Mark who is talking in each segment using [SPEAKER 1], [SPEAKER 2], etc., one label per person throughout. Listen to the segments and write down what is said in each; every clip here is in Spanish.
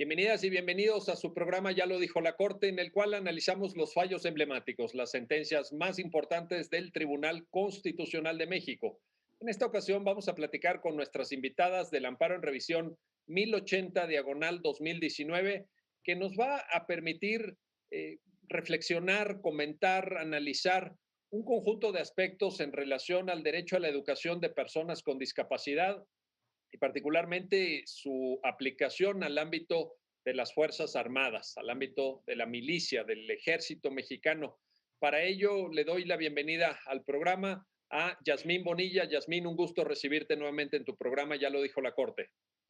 [SPEAKER 1] Bienvenidas y bienvenidos a su programa Ya lo dijo la Corte, en el cual analizamos los fallos emblemáticos, las sentencias más importantes del Tribunal Constitucional de México. En esta ocasión vamos a platicar con nuestras invitadas del amparo en revisión 1080 diagonal 2019, que nos va a permitir reflexionar, comentar, analizar un conjunto de aspectos en relación al derecho a la educación de personas con discapacidad y particularmente su aplicación al ámbito de las Fuerzas Armadas, al ámbito de la milicia, del ejército mexicano. Para ello, le doy la bienvenida al programa a Yasmín Bonilla. Yasmín, un gusto recibirte nuevamente en tu programa, ya lo dijo la Corte.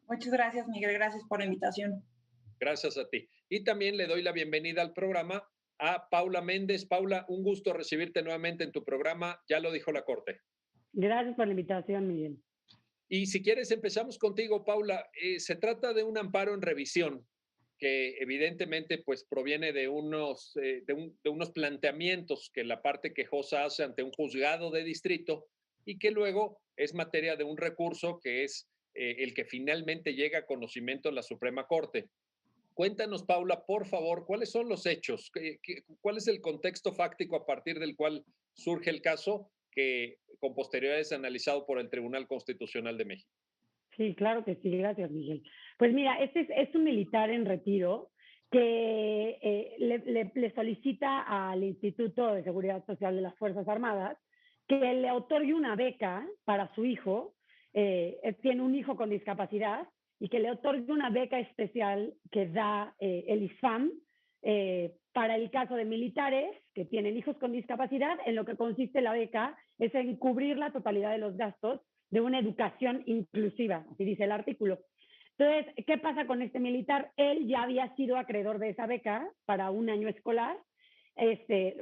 [SPEAKER 2] Muchas gracias, Miguel. Gracias por la invitación.
[SPEAKER 1] Gracias a ti. Y también le doy la bienvenida al programa a Paula Méndez. Paula, un gusto recibirte nuevamente en tu programa, ya lo dijo la Corte.
[SPEAKER 3] Gracias por la invitación, Miguel.
[SPEAKER 1] Y si quieres, empezamos contigo, Paula. Se trata de un amparo en revisión que evidentemente pues proviene de unos planteamientos que la parte quejosa hace ante un juzgado de distrito y que luego es materia de un recurso que es el que finalmente llega a conocimiento de la Suprema Corte. Cuéntanos, Paula, por favor, ¿cuáles son los hechos? ¿Cuál es el contexto fáctico a partir del cual surge el caso que con posterioridad es analizado por el Tribunal Constitucional de México?
[SPEAKER 3] Sí, claro que sí, gracias, Miguel. Pues mira, este es un militar en retiro que le solicita al Instituto de Seguridad Social de las Fuerzas Armadas que le otorgue una beca para su hijo. Tiene un hijo con discapacidad y que le otorgue una beca especial que da el ISFAM para el caso de militares que tienen hijos con discapacidad. En lo que consiste la beca es en cubrir la totalidad de los gastos de una educación inclusiva, así dice el artículo. Entonces, ¿qué pasa con este militar? Él ya había sido acreedor de esa beca para un año escolar,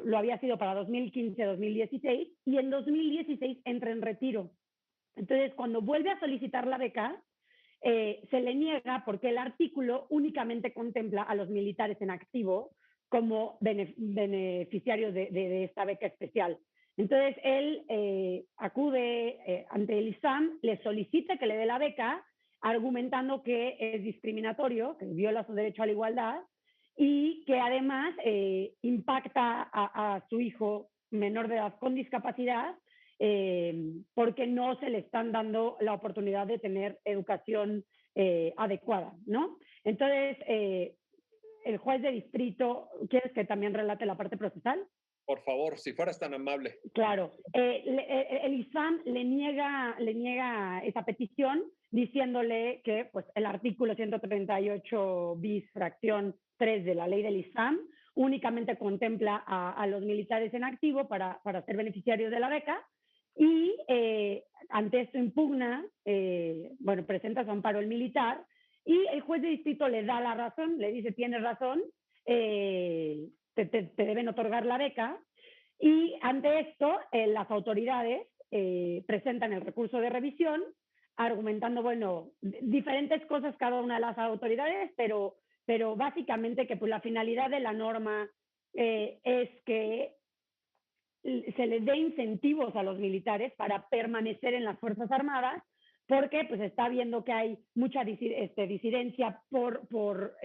[SPEAKER 3] lo había sido para 2015-2016 y en 2016 entra en retiro. Entonces, cuando vuelve a solicitar la beca, se le niega porque el artículo únicamente contempla a los militares en activo como beneficiarios de esta beca especial. Entonces, él acude ante el ISAM, le solicita que le dé la beca, argumentando que es discriminatorio, que viola su derecho a la igualdad y que además impacta a su hijo menor de edad con discapacidad porque no se le están dando la oportunidad de tener educación adecuada, ¿no? Entonces, el juez de distrito, ¿quieres que también relate la parte procesal?
[SPEAKER 1] Por favor, si fueras tan amable.
[SPEAKER 3] Claro, el ISAM le niega esa petición diciéndole que pues, el artículo 138 bis fracción 3 de la ley del ISAM únicamente contempla a los militares en activo para ser beneficiarios de la beca y ante esto impugna, bueno, presenta su amparo el militar y el juez de distrito le da la razón, le dice, tienes razón, te deben otorgar la beca. Y ante esto, las autoridades presentan el recurso de revisión, argumentando, bueno, diferentes cosas cada una de las autoridades, pero básicamente que pues, la finalidad de la norma es que se les dé incentivos a los militares para permanecer en las Fuerzas Armadas, porque pues está viendo que hay mucha disidencia por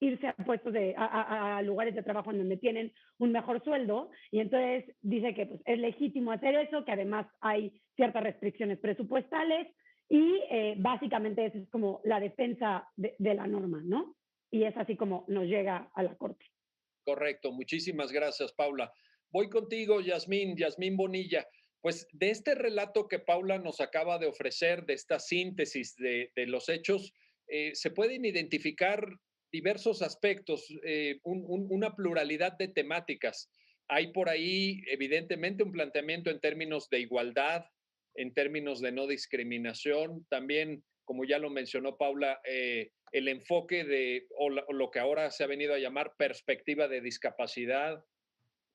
[SPEAKER 3] irse a puestos a lugares de trabajo en donde tienen un mejor sueldo, y entonces dice que pues, es legítimo hacer eso, que además hay ciertas restricciones presupuestales, y básicamente esa es como la defensa de la norma, ¿no? Y es así como nos llega a la Corte.
[SPEAKER 1] Correcto, muchísimas gracias, Paula. Voy contigo, Yasmín Bonilla. Pues de este relato que Paula nos acaba de ofrecer, de esta síntesis de los hechos, se pueden identificar diversos aspectos, una pluralidad de temáticas. Hay por ahí, evidentemente, un planteamiento en términos de igualdad, en términos de no discriminación, también, como ya lo mencionó Paula, el enfoque o lo que ahora se ha venido a llamar perspectiva de discapacidad.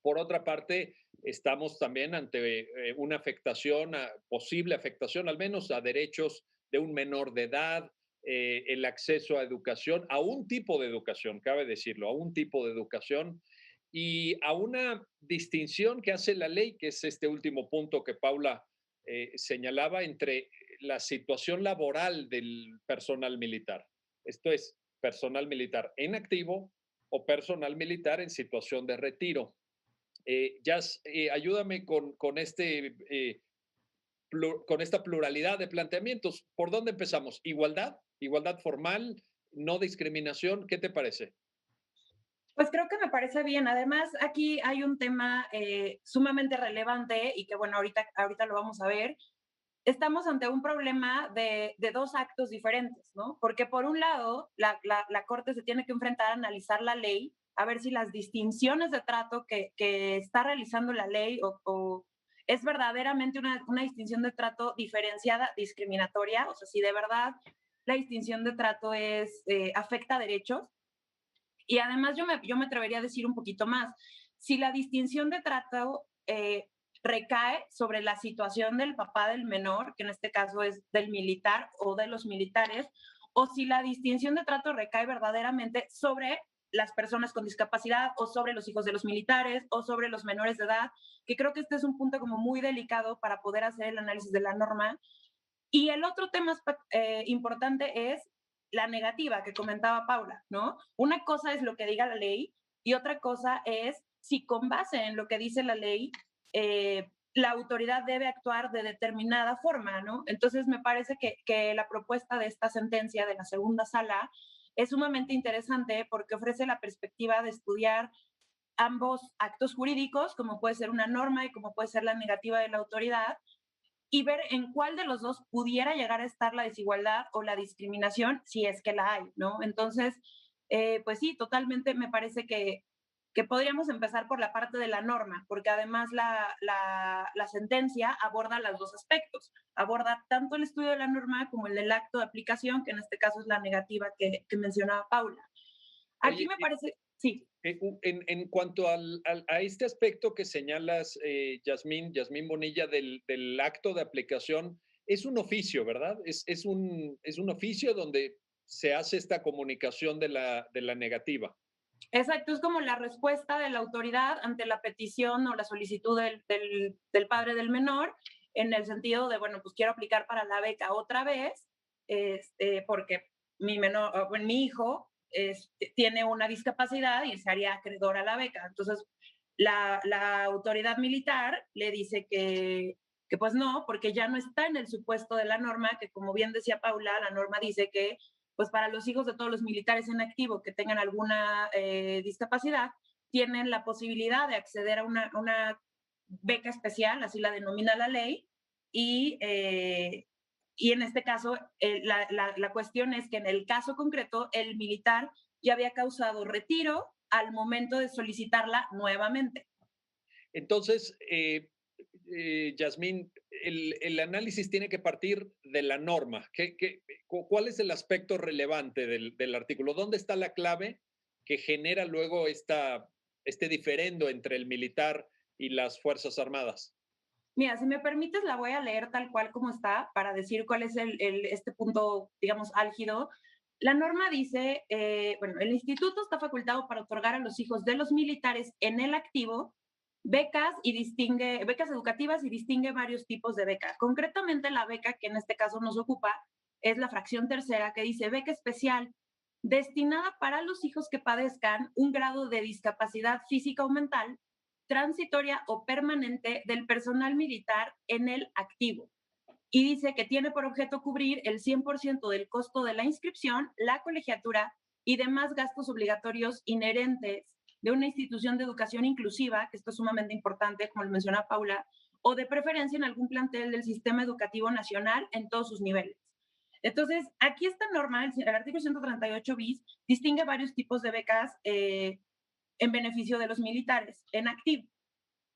[SPEAKER 1] Por otra parte, estamos también ante una afectación, posible afectación al menos a derechos de un menor de edad, el acceso a educación, a un tipo de educación, cabe decirlo, a un tipo de educación y a una distinción que hace la ley, que es este último punto que Paula señalaba, entre la situación laboral del personal militar. Esto es, personal militar en activo o personal militar en situación de retiro. Jazz, ayúdame con esta pluralidad de planteamientos. ¿Por dónde empezamos? ¿Igualdad? ¿Igualdad formal? ¿No discriminación? ¿Qué te parece?
[SPEAKER 2] Pues creo que me parece bien. Además, aquí hay un tema sumamente relevante y que, bueno, ahorita lo vamos a ver. Estamos ante un problema de dos actos diferentes, ¿no? Porque por un lado, la Corte se tiene que enfrentar a analizar la ley, a ver si las distinciones de trato que está realizando la ley o es verdaderamente una distinción de trato diferenciada, discriminatoria, o sea, si de verdad la distinción de trato afecta a derechos. Y además yo me atrevería a decir un poquito más. Si la distinción de trato recae sobre la situación del papá del menor, que en este caso es del militar o de los militares, o si la distinción de trato recae verdaderamente sobre las personas con discapacidad o sobre los hijos de los militares o sobre los menores de edad, que creo que este es un punto como muy delicado para poder hacer el análisis de la norma. Y el otro tema importante es la negativa que comentaba Paula, ¿no? Una cosa es lo que diga la ley y otra cosa es si con base en lo que dice la ley, la autoridad debe actuar de determinada forma, ¿no? Entonces me parece que la propuesta de esta sentencia de la segunda sala es sumamente interesante porque ofrece la perspectiva de estudiar ambos actos jurídicos, como puede ser una norma y como puede ser la negativa de la autoridad, y ver en cuál de los dos pudiera llegar a estar la desigualdad o la discriminación, si es que la hay, ¿no? Entonces, pues sí, totalmente me parece que podríamos empezar por la parte de la norma, porque además la sentencia aborda los dos aspectos, aborda tanto el estudio de la norma como el del acto de aplicación, que en este caso es la negativa que mencionaba Paula. Aquí
[SPEAKER 1] Oye,
[SPEAKER 2] me parece, sí.
[SPEAKER 1] En cuanto a este aspecto que señalas, Yasmín Bonilla, del acto de aplicación, es un oficio, ¿verdad? Es un oficio donde se hace esta comunicación de la negativa.
[SPEAKER 2] Exacto, es como la respuesta de la autoridad ante la petición o la solicitud del padre del menor, en el sentido de, bueno, pues quiero aplicar para la beca otra vez, porque mi hijo tiene una discapacidad y se haría acreedor a la beca. Entonces, la autoridad militar le dice que pues no, porque ya no está en el supuesto de la norma, que como bien decía Paula, la norma dice que pues para los hijos de todos los militares en activo que tengan alguna discapacidad, tienen la posibilidad de acceder a una beca especial, así la denomina la ley, y en este caso la cuestión es que en el caso concreto el militar ya había causado retiro al momento de solicitarla nuevamente.
[SPEAKER 1] Entonces, Yasmín, el análisis tiene que partir de la norma. ¿Cuál es el aspecto relevante del artículo? ¿Dónde está la clave que genera luego este diferendo entre el militar y las Fuerzas Armadas?
[SPEAKER 2] Mira, si me permites, la voy a leer tal cual como está para decir cuál es este punto, digamos, álgido. La norma dice, bueno, el instituto está facultado para otorgar a los hijos de los militares en el activo becas educativas y distingue varios tipos de beca. Concretamente, la beca que en este caso nos ocupa es la fracción tercera que dice beca especial destinada para los hijos que padezcan un grado de discapacidad física o mental transitoria o permanente del personal militar en el activo. Y dice que tiene por objeto cubrir el 100% del costo de la inscripción, la colegiatura y demás gastos obligatorios inherentes de una institución de educación inclusiva, que esto es sumamente importante, como lo menciona Paula, o de preferencia en algún plantel del sistema educativo nacional en todos sus niveles. Entonces, aquí esta norma, el artículo 138 bis, distingue varios tipos de becas en beneficio de los militares en activo.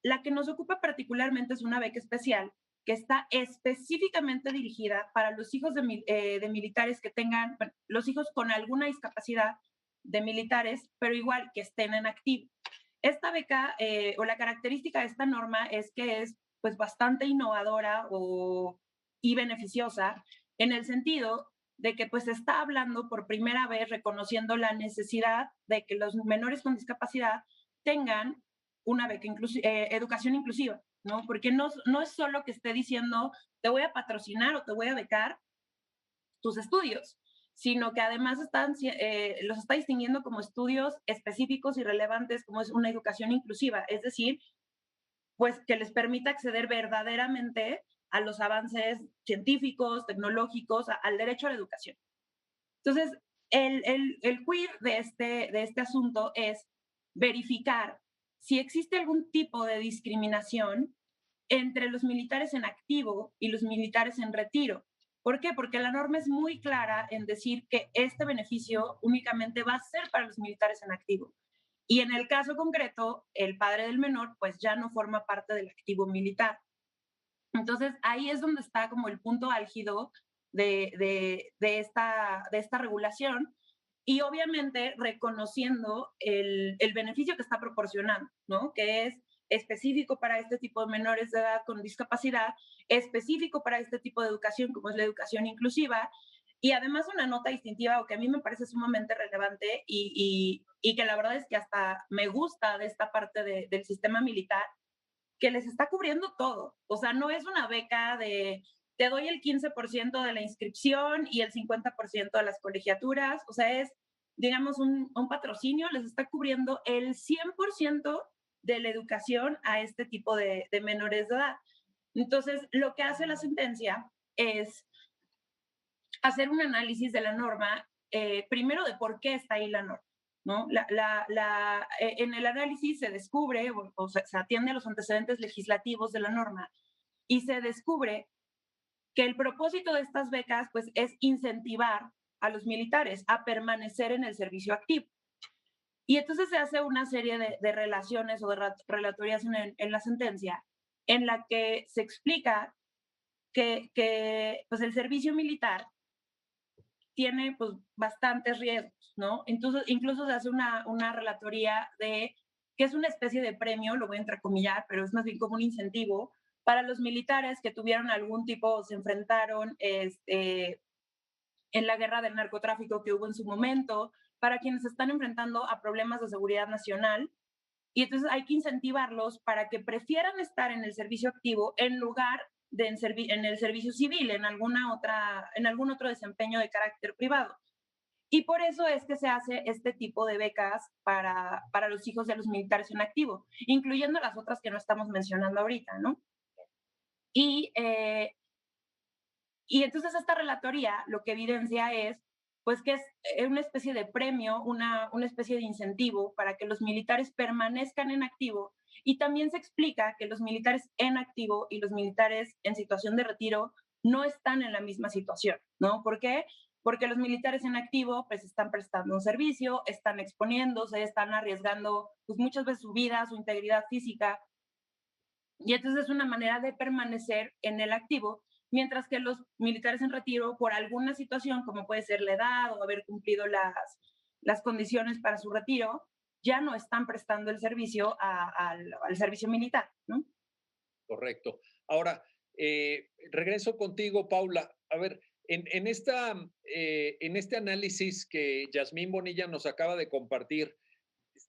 [SPEAKER 2] La que nos ocupa particularmente es una beca especial que está específicamente dirigida para los hijos de militares que tengan, bueno, los hijos con alguna discapacidad de militares, pero igual que estén en activo. Esta beca o la característica de esta norma es que es pues bastante innovadora y beneficiosa en el sentido de que pues está hablando por primera vez reconociendo la necesidad de que los menores con discapacidad tengan una beca educación inclusiva, ¿no? Porque no es solo que esté diciendo te voy a patrocinar o te voy a becar tus estudios, sino que además los está distinguiendo como estudios específicos y relevantes, como es una educación inclusiva, es decir, pues que les permita acceder verdaderamente a los avances científicos, tecnológicos, al derecho a la educación. Entonces, el queer de este asunto es verificar si existe algún tipo de discriminación entre los militares en activo y los militares en retiro. ¿Por qué? Porque la norma es muy clara en decir que este beneficio únicamente va a ser para los militares en activo. Y en el caso concreto, el padre del menor pues ya no forma parte del activo militar. Entonces ahí es donde está como el punto álgido de esta regulación y obviamente reconociendo el beneficio que está proporcionando, ¿no? Que es específico para este tipo de menores de edad con discapacidad, específico para este tipo de educación como es la educación inclusiva y además una nota distintiva o que a mí me parece sumamente relevante y que la verdad es que hasta me gusta de esta parte del sistema militar, que les está cubriendo todo. O sea, no es una beca de te doy el 15% de la inscripción y el 50% de las colegiaturas. O sea, es, digamos, un patrocinio, les está cubriendo el 100% de la educación a este tipo de menores de edad. Entonces, lo que hace la sentencia es hacer un análisis de la norma, primero de por qué está ahí la norma. ¿No? En el análisis se descubre, o se atiende a los antecedentes legislativos de la norma, y se descubre que el propósito de estas becas pues, es incentivar a los militares a permanecer en el servicio activo. Y entonces se hace una serie de relaciones o de relatorías en la sentencia en la que se explica que pues, el servicio militar tiene pues bastantes riesgos, ¿no? Entonces, incluso se hace una relatoría de que es una especie de premio, lo voy a entrecomillar, pero es más bien como un incentivo para los militares que tuvieron algún tipo, se enfrentaron en la guerra del narcotráfico que hubo en su momento, para quienes se están enfrentando a problemas de seguridad nacional. Y entonces hay que incentivarlos para que prefieran estar en el servicio activo en lugar de en el servicio civil, en algún otro desempeño de carácter privado. Y por eso es que se hace este tipo de becas para los hijos de los militares en activo, incluyendo las otras que no estamos mencionando ahorita, ¿no? Y, eh, y entonces esta relatoría lo que evidencia es pues que es una especie de premio, una especie de incentivo para que los militares permanezcan en activo y también se explica que los militares en activo y los militares en situación de retiro no están en la misma situación, ¿no? ¿Por qué? Porque los militares en activo pues están prestando un servicio, están exponiéndose, están arriesgando pues muchas veces su vida, su integridad física y entonces es una manera de permanecer en el activo, mientras que los militares en retiro, por alguna situación, como puede ser la edad o haber cumplido las condiciones para su retiro, ya no están prestando el servicio al servicio militar, ¿no?
[SPEAKER 1] Correcto. Ahora, regreso contigo, Paula. A ver, en este análisis que Yasmín Bonilla nos acaba de compartir,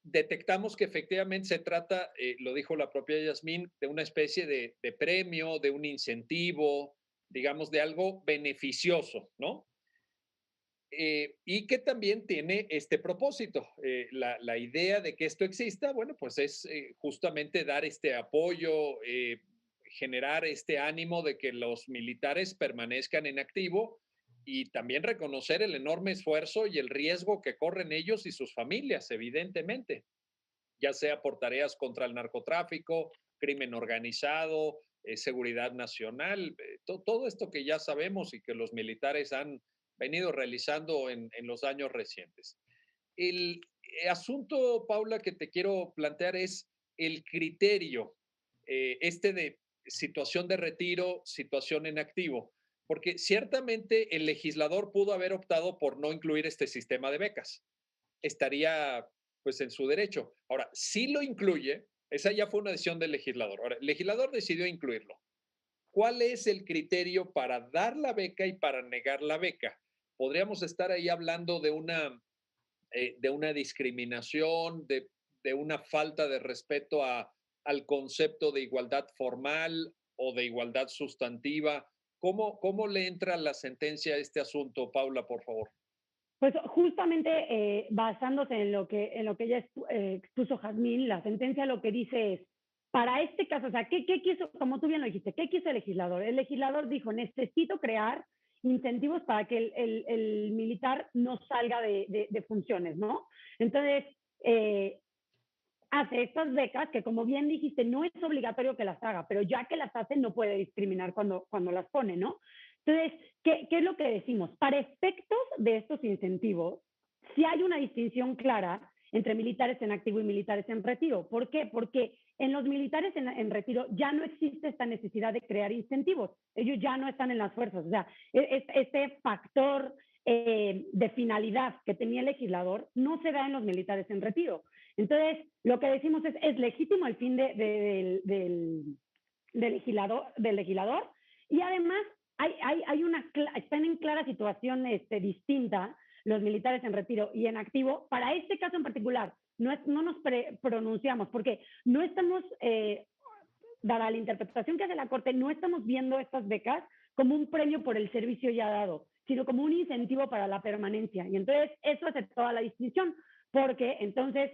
[SPEAKER 1] detectamos que efectivamente se trata, lo dijo la propia Yasmín, de una especie de premio, de un incentivo, digamos, de algo beneficioso, ¿no? Y que también tiene este propósito. La idea de que esto exista, bueno, pues es justamente dar este apoyo, generar este ánimo de que los militares permanezcan en activo y también reconocer el enorme esfuerzo y el riesgo que corren ellos y sus familias, evidentemente, ya sea por tareas contra el narcotráfico, crimen organizado, seguridad nacional, todo esto que ya sabemos y que los militares han venido realizando en los años recientes. El asunto, Paula, que te quiero plantear es el criterio, de situación de retiro, situación en activo, porque ciertamente el legislador pudo haber optado por no incluir este sistema de becas. Estaría pues en su derecho. Ahora, si lo incluye, esa ya fue una decisión del legislador. Ahora, el legislador decidió incluirlo. ¿Cuál es el criterio para dar la beca y para negar la beca? Podríamos estar ahí hablando de una discriminación, de una falta de respeto al concepto de igualdad formal o de igualdad sustantiva. ¿Cómo le entra la sentencia a este asunto, Paula, por favor?
[SPEAKER 3] Pues justamente basándose en lo que ya expuso Jazmín, la sentencia lo que dice es, para este caso, o sea, ¿qué quiso, como tú bien lo dijiste, qué quiso el legislador? El legislador dijo, necesito crear incentivos para que el militar no salga de funciones, ¿no? Entonces, hace estas becas que, como bien dijiste, no es obligatorio que las haga, pero ya que las hace, no puede discriminar cuando las pone, ¿no? Entonces, ¿qué es lo que decimos? Para efectos de estos incentivos, sí hay una distinción clara entre militares en activo y militares en retiro. ¿Por qué? Porque en los militares en retiro ya no existe esta necesidad de crear incentivos. Ellos ya no están en las fuerzas. O sea, este factor de finalidad que tenía el legislador no se da en los militares en retiro. Entonces, lo que decimos es legítimo el fin del legislador y además están en clara situación distinta los militares en retiro y en activo. Para este caso en particular, no nos pronunciamos porque no estamos, dada la interpretación que hace la Corte, no estamos viendo estas becas como un premio por el servicio ya dado, sino como un incentivo para la permanencia. Y entonces eso hace toda la distinción, porque entonces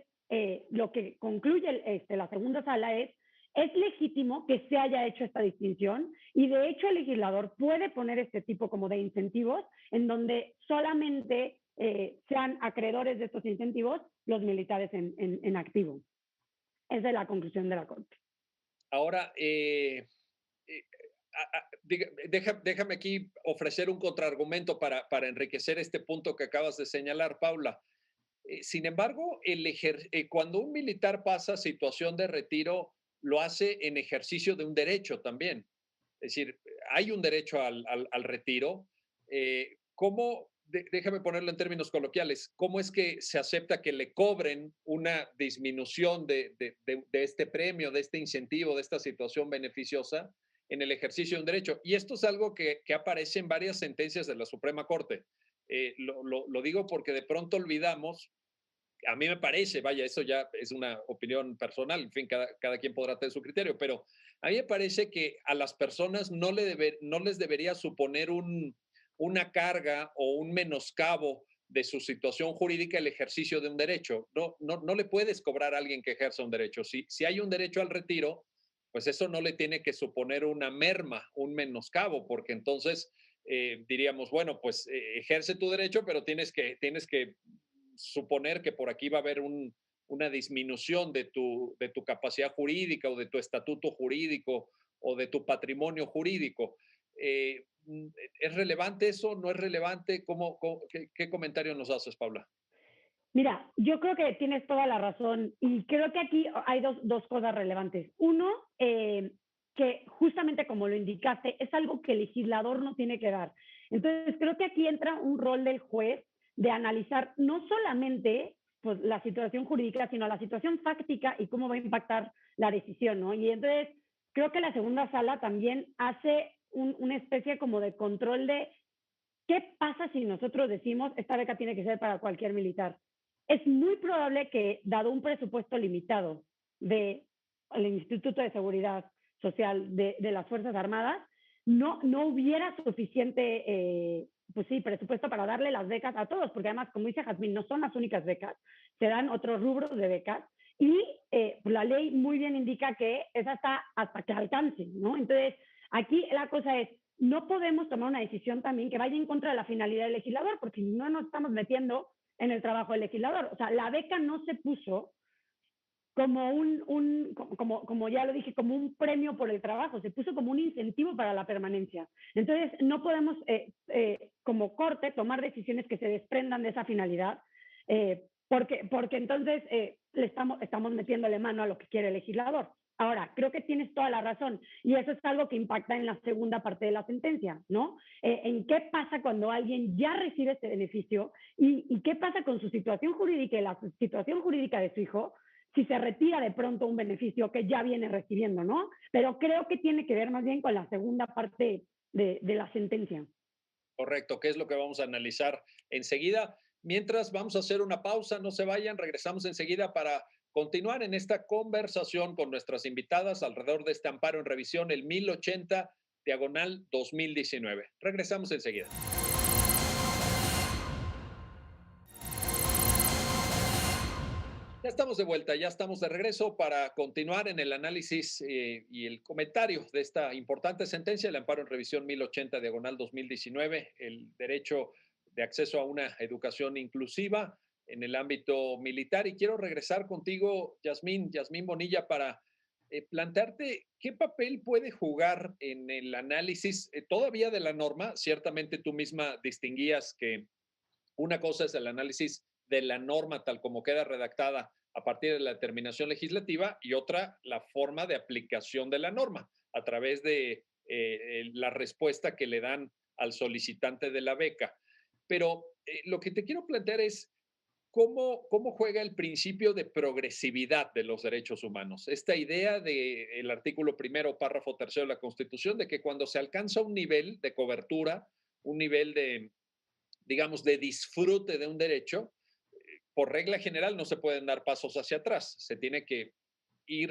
[SPEAKER 3] lo que concluye la segunda sala es legítimo que se haya hecho esta distinción y de hecho el legislador puede poner este tipo como de incentivos en donde solamente sean acreedores de estos incentivos los militares en activo. Esa es la conclusión de la Corte.
[SPEAKER 1] Ahora, déjame aquí ofrecer un contraargumento para enriquecer este punto que acabas de señalar, Paula. Sin embargo, cuando un militar pasa situación de retiro, lo hace en ejercicio de un derecho también. Es decir, hay un derecho al retiro. Déjame ponerlo en términos coloquiales, ¿cómo es que se acepta que le cobren una disminución de este premio, de este incentivo, de esta situación beneficiosa en el ejercicio de un derecho? Y esto es algo que aparece en varias sentencias de la Suprema Corte. Lo digo porque de pronto olvidamos, a mí me parece, vaya, eso ya es una opinión personal, en fin, cada quien podrá tener su criterio, pero a mí me parece que a las personas no les debería suponer una carga o un menoscabo de su situación jurídica el ejercicio de un derecho. No le puedes cobrar a alguien que ejerza un derecho. Si hay un derecho al retiro, pues eso no le tiene que suponer una merma, un menoscabo, porque entonces diríamos, bueno, pues ejerce tu derecho, pero tienes que suponer que por aquí va a haber una disminución de tu capacidad jurídica o de tu estatuto jurídico o de tu patrimonio jurídico. ¿Es relevante eso? ¿No es relevante? ¿Qué comentario nos haces, Paula?
[SPEAKER 3] Mira, yo creo que tienes toda la razón y creo que aquí hay dos cosas relevantes. Uno, que justamente como lo indicaste, es algo que el legislador no tiene que dar. Entonces, creo que aquí entra un rol del juez de analizar no solamente pues, la situación jurídica, sino la situación fáctica y cómo va a impactar la decisión, ¿no? Y entonces, creo que la segunda sala también hace una especie como de control de qué pasa si nosotros decimos esta beca tiene que ser para cualquier militar. Es muy probable que, dado un presupuesto limitado del Instituto de Seguridad Social de las Fuerzas Armadas, no hubiera suficiente pues sí, presupuesto para darle las becas a todos, porque además, como dice Jazmín, no son las únicas becas, se dan otros rubros de becas y la ley muy bien indica que es hasta que alcance, ¿no? Entonces, aquí la cosa es, no podemos tomar una decisión también que vaya en contra de la finalidad del legislador, porque no nos estamos metiendo en el trabajo del legislador. O sea, la beca no se puso como como ya lo dije, como un premio por el trabajo, se puso como un incentivo para la permanencia. Entonces, no podemos, como Corte, tomar decisiones que se desprendan de esa finalidad, porque entonces estamos metiéndole mano a lo que quiere el legislador. Ahora, creo que tienes toda la razón y eso es algo que impacta en la segunda parte de la sentencia, ¿no? ¿En qué pasa cuando alguien ya recibe este beneficio y qué pasa con su situación jurídica y la situación jurídica de su hijo si se retira de pronto un beneficio que ya viene recibiendo, ¿no? Pero creo que tiene que ver más bien con la segunda parte de la sentencia.
[SPEAKER 1] Correcto, ¿qué es lo que vamos a analizar enseguida? Mientras vamos a hacer una pausa, no se vayan, regresamos enseguida para continuar en esta conversación con nuestras invitadas alrededor de este amparo en revisión, el 1080 diagonal 2019. Regresamos enseguida. Ya estamos de vuelta, ya estamos de regreso para continuar en el análisis y el comentario de esta importante sentencia, el amparo en revisión 1080/2019, el derecho de acceso a una educación inclusiva en el ámbito militar. Y quiero regresar contigo, Yasmín Bonilla, para plantearte qué papel puede jugar en el análisis todavía de la norma. Ciertamente tú misma distinguías que una cosa es el análisis de la norma tal como queda redactada a partir de la determinación legislativa y otra la forma de aplicación de la norma a través de la respuesta que le dan al solicitante de la beca. Pero lo que te quiero plantear es cómo juega el principio de progresividad de los derechos humanos. Esta idea del artículo primero, párrafo tercero de la Constitución, de que cuando se alcanza un nivel de cobertura, un nivel de, digamos, de disfrute de un derecho, por regla general no se pueden dar pasos hacia atrás. Se tiene que ir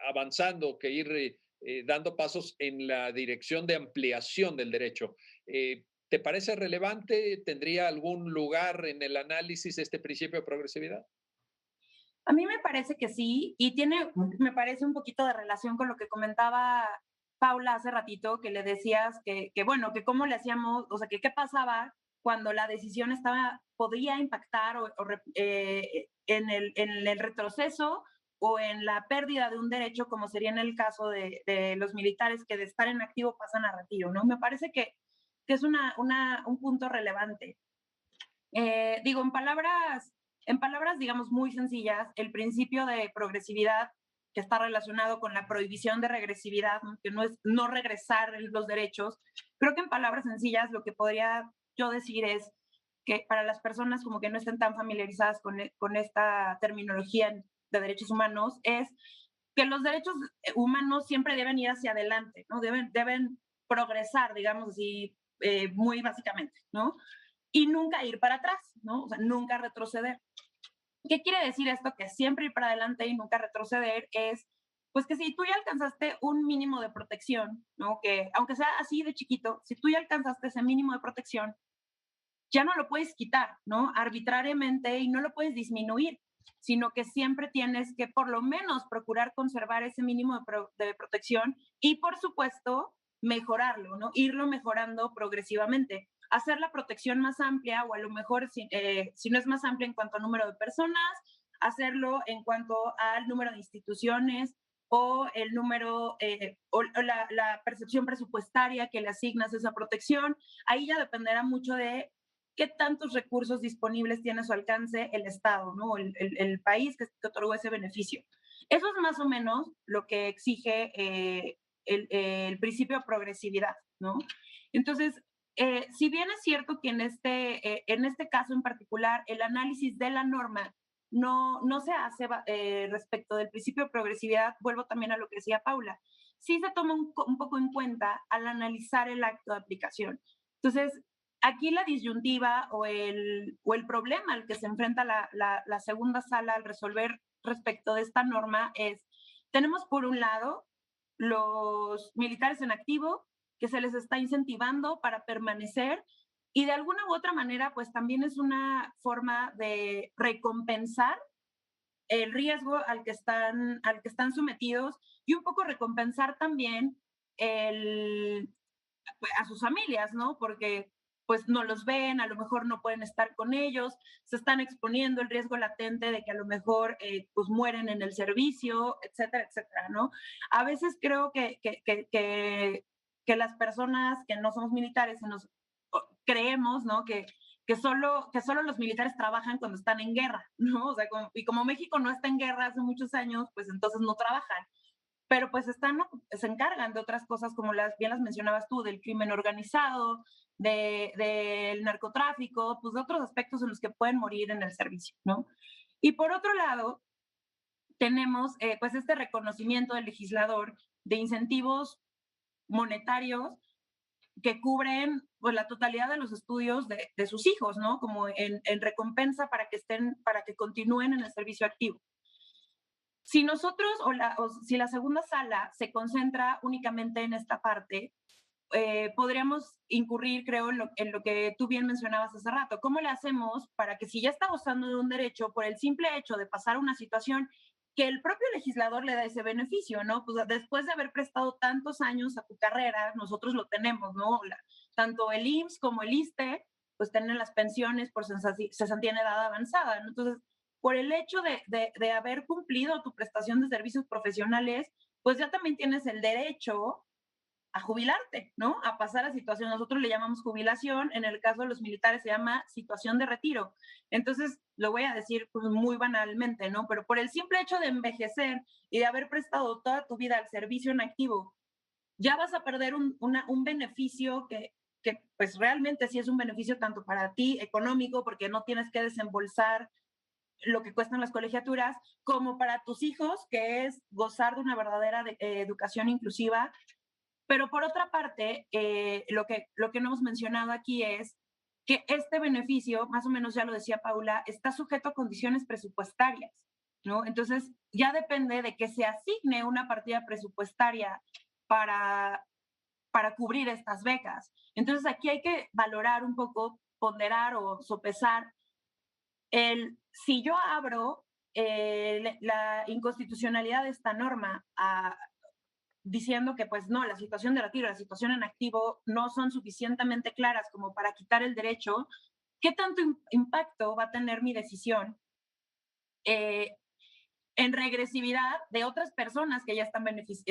[SPEAKER 1] avanzando, que ir dando pasos en la dirección de ampliación del derecho. ¿Te parece relevante? ¿Tendría algún lugar en el análisis este principio de progresividad?
[SPEAKER 2] A mí me parece que sí, y tiene, me parece un poquito de relación con lo que comentaba Paula hace ratito, que le decías que bueno, que cómo le hacíamos, o sea, que qué pasaba cuando la decisión estaba, podía impactar en el retroceso o en la pérdida de un derecho, como sería en el caso de los militares que de estar en activo pasan a retiro, ¿no? Me parece que es un punto relevante. Digo, en palabras, digamos, muy sencillas, el principio de progresividad que está relacionado con la prohibición de regresividad, ¿no? Que no es no regresar los derechos, creo que en palabras sencillas lo que podría yo decir es que para las personas como que no estén tan familiarizadas con esta terminología de derechos humanos, es que los derechos humanos siempre deben ir hacia adelante, ¿no? Deben progresar, digamos así, muy básicamente, ¿no? Y nunca ir para atrás, ¿no? O sea, nunca retroceder. ¿Qué quiere decir esto? Que siempre ir para adelante y nunca retroceder es, pues que si tú ya alcanzaste un mínimo de protección, ¿no? Que aunque sea así de chiquito, si tú ya alcanzaste ese mínimo de protección, ya no lo puedes quitar, ¿no? Arbitrariamente y no lo puedes disminuir, sino que siempre tienes que por lo menos procurar conservar ese mínimo de protección y por supuesto mejorarlo, ¿no? Irlo mejorando progresivamente. Hacer la protección más amplia o a lo mejor si no es más amplia en cuanto a número de personas, hacerlo en cuanto al número de instituciones o el número o la percepción presupuestaria que le asignas a esa protección. Ahí ya dependerá mucho de qué tantos recursos disponibles tiene a su alcance el Estado, ¿no? El país que otorgó ese beneficio. Eso es más o menos lo que exige el principio de progresividad, ¿no? Entonces, si bien es cierto que en este caso en particular el análisis de la norma no se hace respecto del principio de progresividad, vuelvo también a lo que decía Paula, sí se toma un poco en cuenta al analizar el acto de aplicación. Entonces, aquí la disyuntiva o el problema al que se enfrenta la segunda sala al resolver respecto de esta norma es, tenemos por un lado los militares en activo, que se les está incentivando para permanecer y de alguna u otra manera, pues también es una forma de recompensar el riesgo al que están sometidos y un poco recompensar también el, a sus familias, ¿no? Porque pues no los ven, a lo mejor no pueden estar con ellos, se están exponiendo el riesgo latente de que a lo mejor pues mueren en el servicio, etcétera, etcétera, ¿no? A veces creo que las personas que no somos militares nos creemos, ¿no? Que solo los militares trabajan cuando están en guerra, ¿no? O sea, y como México no está en guerra hace muchos años, pues entonces no trabajan, pero pues se encargan de otras cosas como bien las mencionabas tú, del crimen organizado, del narcotráfico, pues de otros aspectos en los que pueden morir en el servicio, ¿no? Y por otro lado, tenemos pues este reconocimiento del legislador de incentivos monetarios que cubren pues, la totalidad de los estudios de sus hijos, ¿no? Como en recompensa para que continúen en el servicio activo. Si nosotros o si la segunda sala se concentra únicamente en esta parte, podríamos incurrir, creo, en lo que tú bien mencionabas hace rato. ¿Cómo le hacemos para que si ya está gozando de un derecho, por el simple hecho de pasar una situación, que el propio legislador le da ese beneficio, ¿no? Pues después de haber prestado tantos años a tu carrera, nosotros lo tenemos, ¿no? Tanto el IMSS como el ISSSTE, pues tienen las pensiones por cesantía en edad avanzada, ¿no? Entonces, por el hecho de haber cumplido tu prestación de servicios profesionales, pues ya también tienes el derecho a jubilarte, ¿no? A pasar a situación, nosotros le llamamos jubilación, en el caso de los militares se llama situación de retiro. Entonces, lo voy a decir pues, muy banalmente, ¿no? Pero por el simple hecho de envejecer y de haber prestado toda tu vida al servicio en activo, ya vas a perder un beneficio que pues realmente sí es un beneficio tanto para ti económico, porque no tienes que desembolsar lo que cuestan las colegiaturas, como para tus hijos, que es gozar de una verdadera educación inclusiva. Pero por otra parte, lo que no hemos mencionado aquí es que este beneficio, más o menos ya lo decía Paula, está sujeto a condiciones presupuestarias, ¿no? Entonces, ya depende de que se asigne una partida presupuestaria para, para cubrir estas becas. Entonces, aquí hay que valorar un poco, ponderar o sopesar si yo abro la inconstitucionalidad de esta norma diciendo que pues no, la situación de retiro, la situación en activo no son suficientemente claras como para quitar el derecho, ¿qué tanto impacto va a tener mi decisión eh, en regresividad de otras personas que ya están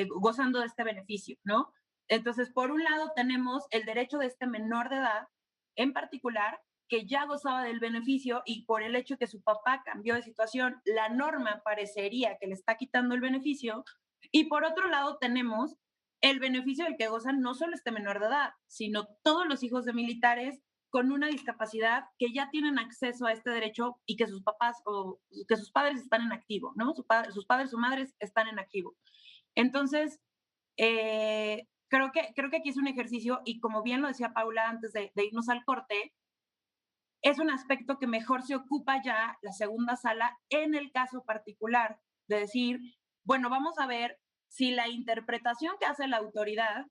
[SPEAKER 2] gozando de este beneficio, ¿no? Entonces, por un lado tenemos el derecho de este menor de edad, en particular, que ya gozaba del beneficio y por el hecho que su papá cambió de situación, la norma parecería que le está quitando el beneficio. Y por otro lado tenemos el beneficio del que gozan no solo este menor de edad, sino todos los hijos de militares con una discapacidad que ya tienen acceso a este derecho y que sus papás o que sus padres están en activo, ¿no? Sus padres o madres están en activo. Entonces, creo que aquí es un ejercicio y como bien lo decía Paula antes de irnos al corte, es un aspecto que mejor se ocupa ya la segunda sala en el caso particular, de decir, bueno, vamos a ver si la interpretación que hace la autoridad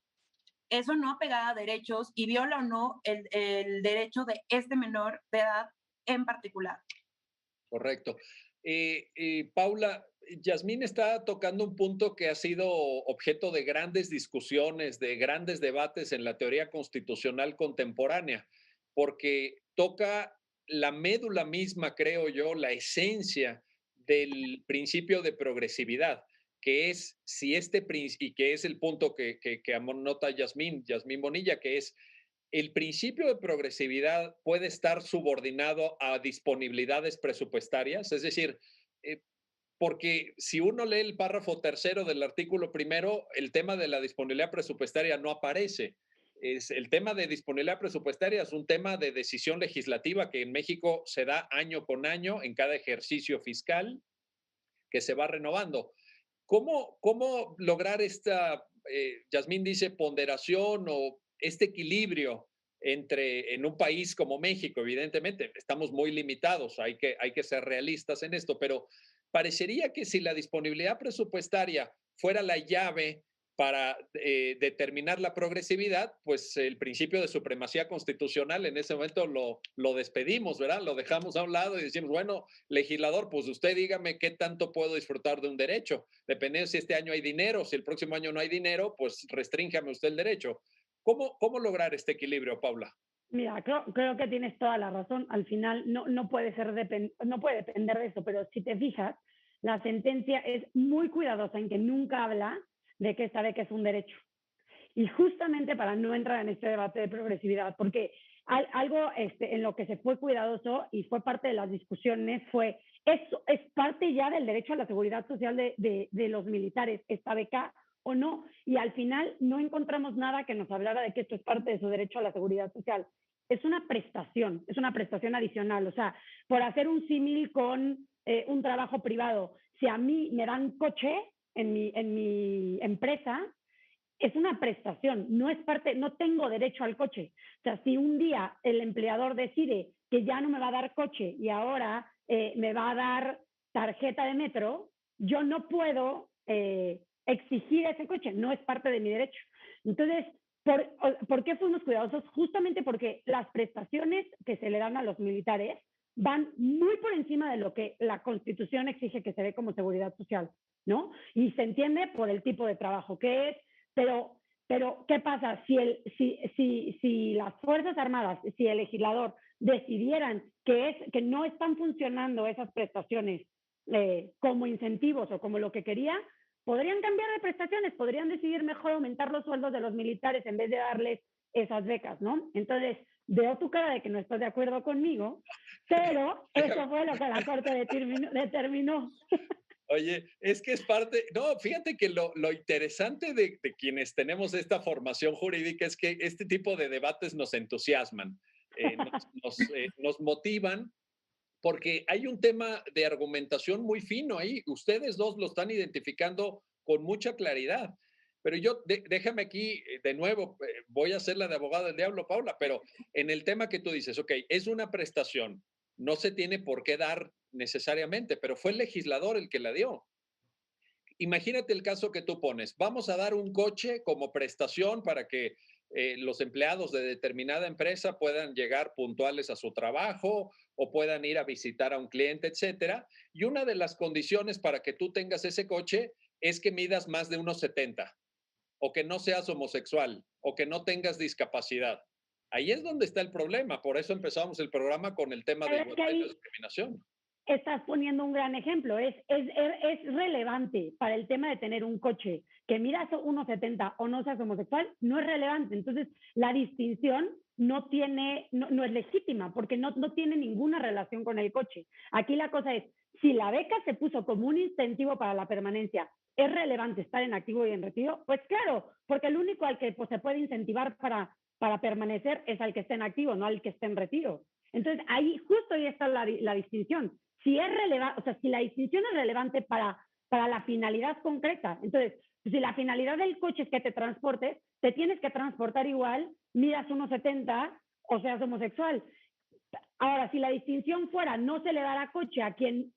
[SPEAKER 2] eso no apegada a derechos y viola o no el derecho de este menor de edad en particular.
[SPEAKER 1] Correcto. Paula, Yasmín está tocando un punto que ha sido objeto de grandes discusiones, de grandes debates en la teoría constitucional contemporánea, porque toca la médula misma, creo yo, la esencia del principio de progresividad, que es si y que es el punto que anota Yasmín Bonilla, que es el principio de progresividad puede estar subordinado a disponibilidades presupuestarias, es decir, eh, porque si uno lee el párrafo tercero del artículo primero, el tema de la disponibilidad presupuestaria no aparece. El tema de disponibilidad presupuestaria es un tema de decisión legislativa que en México se da año con año en cada ejercicio fiscal que se va renovando. ¿Cómo lograr esta, Yasmín dice, ponderación o este equilibrio en un país como México? Evidentemente, estamos muy limitados, hay que ser realistas en esto, pero parecería que si la disponibilidad presupuestaria fuera la llave para determinar la progresividad, pues el principio de supremacía constitucional en ese momento lo despedimos, ¿verdad? Lo dejamos a un lado y decimos, bueno, legislador, pues usted dígame qué tanto puedo disfrutar de un derecho. Dependiendo si este año hay dinero, si el próximo año no hay dinero, pues restríngame usted el derecho. ¿Cómo lograr este equilibrio, Paula?
[SPEAKER 3] Mira, creo que tienes toda la razón. Al final no puede no puede depender de eso, pero si te fijas, la sentencia es muy cuidadosa en que nunca habla de que sabe que es un derecho. Y justamente para no entrar en este debate de progresividad, porque algo en lo que se fue cuidadoso y fue parte de las discusiones fue, eso es parte ya del derecho a la seguridad social de los militares, esta beca o no. Y al final no encontramos nada que nos hablara de que esto es parte de su derecho a la seguridad social. Es una prestación adicional. O sea, por hacer un símil con un trabajo privado, si a mí me dan coche en mi empresa, es una prestación, no es parte, no tengo derecho al coche. O sea, si un día el empleador decide que ya no me va a dar coche y ahora me va a dar tarjeta de metro, yo no puedo exigir ese coche, no es parte de mi derecho. Entonces, ¿Por qué fuimos cuidadosos? Justamente porque las prestaciones que se le dan a los militares van muy por encima de lo que la Constitución exige que se dé como seguridad social, ¿no? Y se entiende por el tipo de trabajo que es, pero ¿qué pasa? Si las Fuerzas Armadas, si el legislador decidieran que no están funcionando esas prestaciones como incentivos o como lo que quería, podrían cambiar de prestaciones, podrían decidir mejor aumentar los sueldos de los militares en vez de darles esas becas, ¿no? Entonces, veo tu cara de que no estás de acuerdo conmigo, pero eso fue lo que la Corte determinó.
[SPEAKER 1] Oye, es que es parte, no, fíjate que lo interesante de quienes tenemos esta formación jurídica es que este tipo de debates nos entusiasman, nos motivan, porque hay un tema de argumentación muy fino ahí. Ustedes dos lo están identificando con mucha claridad. Pero déjame aquí de nuevo, voy a ser la de abogado del diablo, Paula, pero en el tema que tú dices, ok, es una prestación, no se tiene por qué dar necesariamente, pero fue el legislador el que la dio. Imagínate el caso que tú pones. Vamos a dar un coche como prestación para que los empleados de determinada empresa puedan llegar puntuales a su trabajo o puedan ir a visitar a un cliente, etcétera. Y una de las condiciones para que tú tengas ese coche es que midas más de 1,70 o que no seas homosexual o que no tengas discapacidad. Ahí es donde está el problema. Por eso empezamos el programa con el tema de igualdad y no discriminación.
[SPEAKER 3] Estás poniendo un gran ejemplo. Es relevante para el tema de tener un coche que midas 1,70 o no seas homosexual, no es relevante. Entonces, la distinción no es legítima porque no tiene ninguna relación con el coche. Aquí la cosa es, si la beca se puso como un incentivo para la permanencia, ¿es relevante estar en activo y en retiro? Pues claro, porque el único al que pues, se puede incentivar para permanecer es al que esté en activo, no al que esté en retiro. Entonces, justo ahí está la distinción. Si es relevante, o sea, si la distinción es relevante para la finalidad concreta, entonces, si la finalidad del coche es que te transportes, te tienes que transportar igual, midas 1,70 o seas homosexual. Ahora, si la distinción fuera no se le dará coche a quien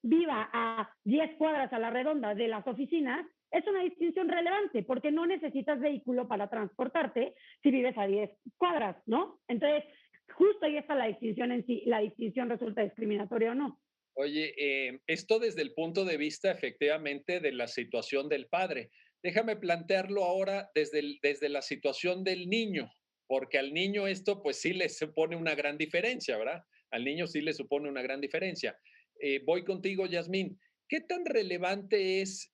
[SPEAKER 3] viva a 10 cuadras a la redonda de las oficinas, es una distinción relevante porque no necesitas vehículo para transportarte si vives a 10 cuadras, ¿no? Entonces, justo ahí está la distinción en sí, la distinción resulta discriminatoria o no.
[SPEAKER 1] Oye, esto desde el punto de vista efectivamente de la situación del padre. Déjame plantearlo ahora desde la situación del niño, porque al niño esto pues sí le supone una gran diferencia, ¿verdad? Al niño sí le supone una gran diferencia. Voy contigo, Yasmín. ¿Qué tan relevante es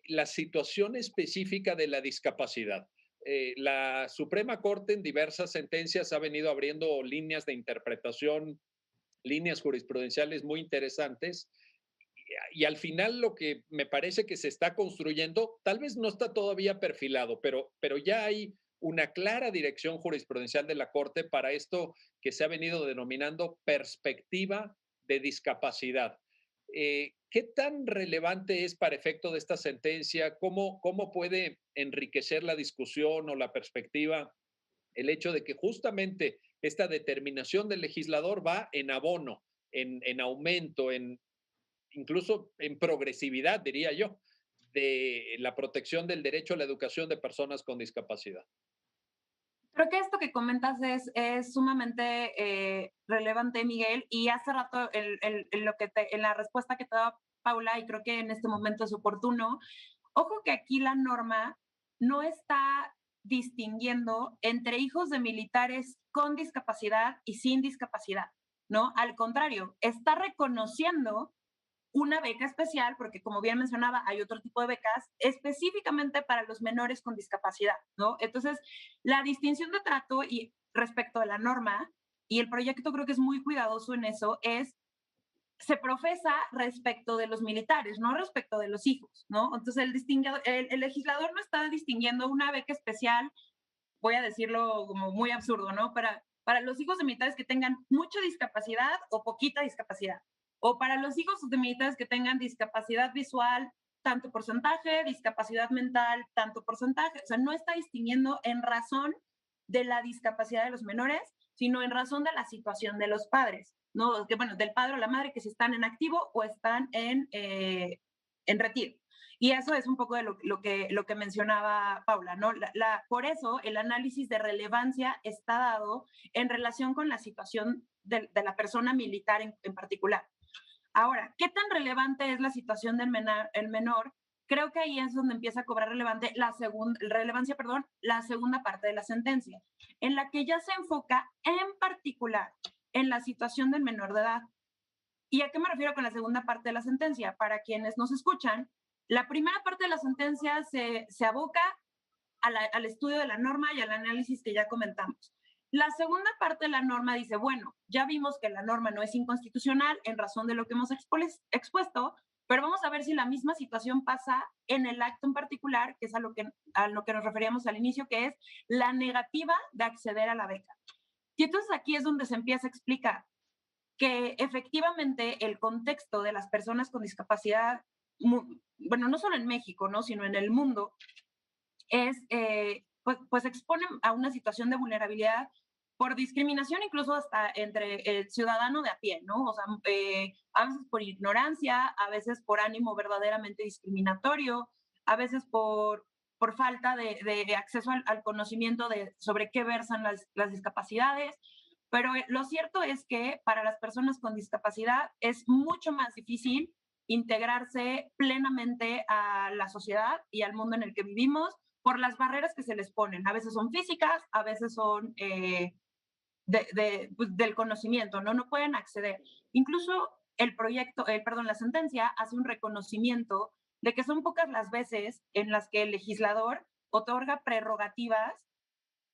[SPEAKER 1] la situación específica de la discapacidad? La Suprema Corte en diversas sentencias ha venido abriendo líneas de interpretación, líneas jurisprudenciales muy interesantes. Y al final lo que me parece que se está construyendo, tal vez no está todavía perfilado, pero ya hay una clara dirección jurisprudencial de la Corte para esto que se ha venido denominando perspectiva de discapacidad. ¿Qué tan relevante es para efecto de esta sentencia? ¿Cómo puede enriquecer la discusión o la perspectiva el hecho de que justamente esta determinación del legislador va en abono, en aumento, incluso en progresividad, diría yo, de la protección del derecho a la educación de personas con discapacidad?
[SPEAKER 2] Creo que esto que comentas es sumamente relevante, Miguel, y hace rato en la respuesta que te daba Paula, y creo que en este momento es oportuno, ojo que aquí la norma no está distinguiendo entre hijos de militares con discapacidad y sin discapacidad, ¿no? Al contrario, está reconociendo una beca especial, porque como bien mencionaba, hay otro tipo de becas específicamente para los menores con discapacidad, ¿no? Entonces, la distinción de trato y respecto a la norma, y el proyecto creo que es muy cuidadoso en eso, se profesa respecto de los militares, no respecto de los hijos, ¿no? Entonces, el legislador no está distinguiendo una beca especial, voy a decirlo como muy absurdo, ¿no? Para los hijos de militares que tengan mucha discapacidad o poquita discapacidad, o para los hijos de militares que tengan discapacidad visual, tanto porcentaje, discapacidad mental, tanto porcentaje, o sea, no está distinguiendo en razón de la discapacidad de los menores, sino en razón de la situación de los padres, ¿no? Que, bueno, del padre o la madre que si están en activo o están en retiro. Y eso es un poco de lo que mencionaba Paula, ¿no? Por eso el análisis de relevancia está dado en relación con la situación de la persona militar en particular. Ahora, ¿qué tan relevante es la situación del menor? Creo que ahí es donde empieza a cobrar relevancia, la segunda parte de la sentencia, en la que ya se enfoca en particular en la situación del menor de edad. ¿Y a qué me refiero con la segunda parte de la sentencia? Para quienes nos escuchan, la primera parte de la sentencia se aboca al estudio de la norma y al análisis que ya comentamos. La segunda parte de la norma dice, bueno, ya vimos que la norma no es inconstitucional en razón de lo que hemos expuesto, pero vamos a ver si la misma situación pasa en el acto en particular, que es a lo que nos referíamos al inicio, que es la negativa de acceder a la beca. Y entonces aquí es donde se empieza a explicar que efectivamente el contexto de las personas con discapacidad, bueno, no solo en México, ¿no?, sino en el mundo, pues exponen a una situación de vulnerabilidad por discriminación, incluso hasta entre el ciudadano de a pie, ¿no? O sea, a veces por ignorancia, a veces por ánimo verdaderamente discriminatorio, a veces por falta de acceso al conocimiento sobre qué versan las discapacidades. Pero lo cierto es que para las personas con discapacidad es mucho más difícil integrarse plenamente a la sociedad y al mundo en el que vivimos por las barreras que se les ponen. A veces son físicas, a veces son pues, del conocimiento, ¿no? No pueden acceder. Incluso la sentencia hace un reconocimiento de que son pocas las veces en las que el legislador otorga prerrogativas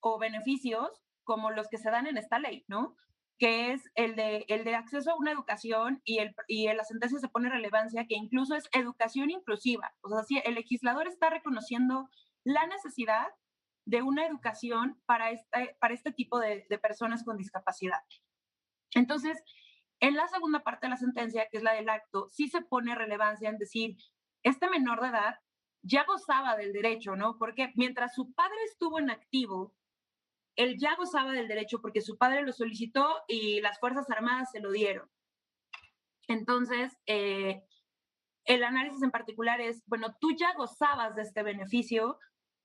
[SPEAKER 2] o beneficios como los que se dan en esta ley, ¿no? Que es el de acceso a una educación y en la sentencia se pone relevancia que incluso es educación inclusiva. O sea, sí, el legislador está reconociendo la necesidad de una educación para este tipo de personas con discapacidad. Entonces, en la segunda parte de la sentencia, que es la del acto, sí se pone relevancia en decir, este menor de edad ya gozaba del derecho, ¿no? Porque mientras su padre estuvo en activo, él ya gozaba del derecho porque su padre lo solicitó y las Fuerzas Armadas se lo dieron. Entonces, el análisis en particular es, bueno, tú ya gozabas de este beneficio,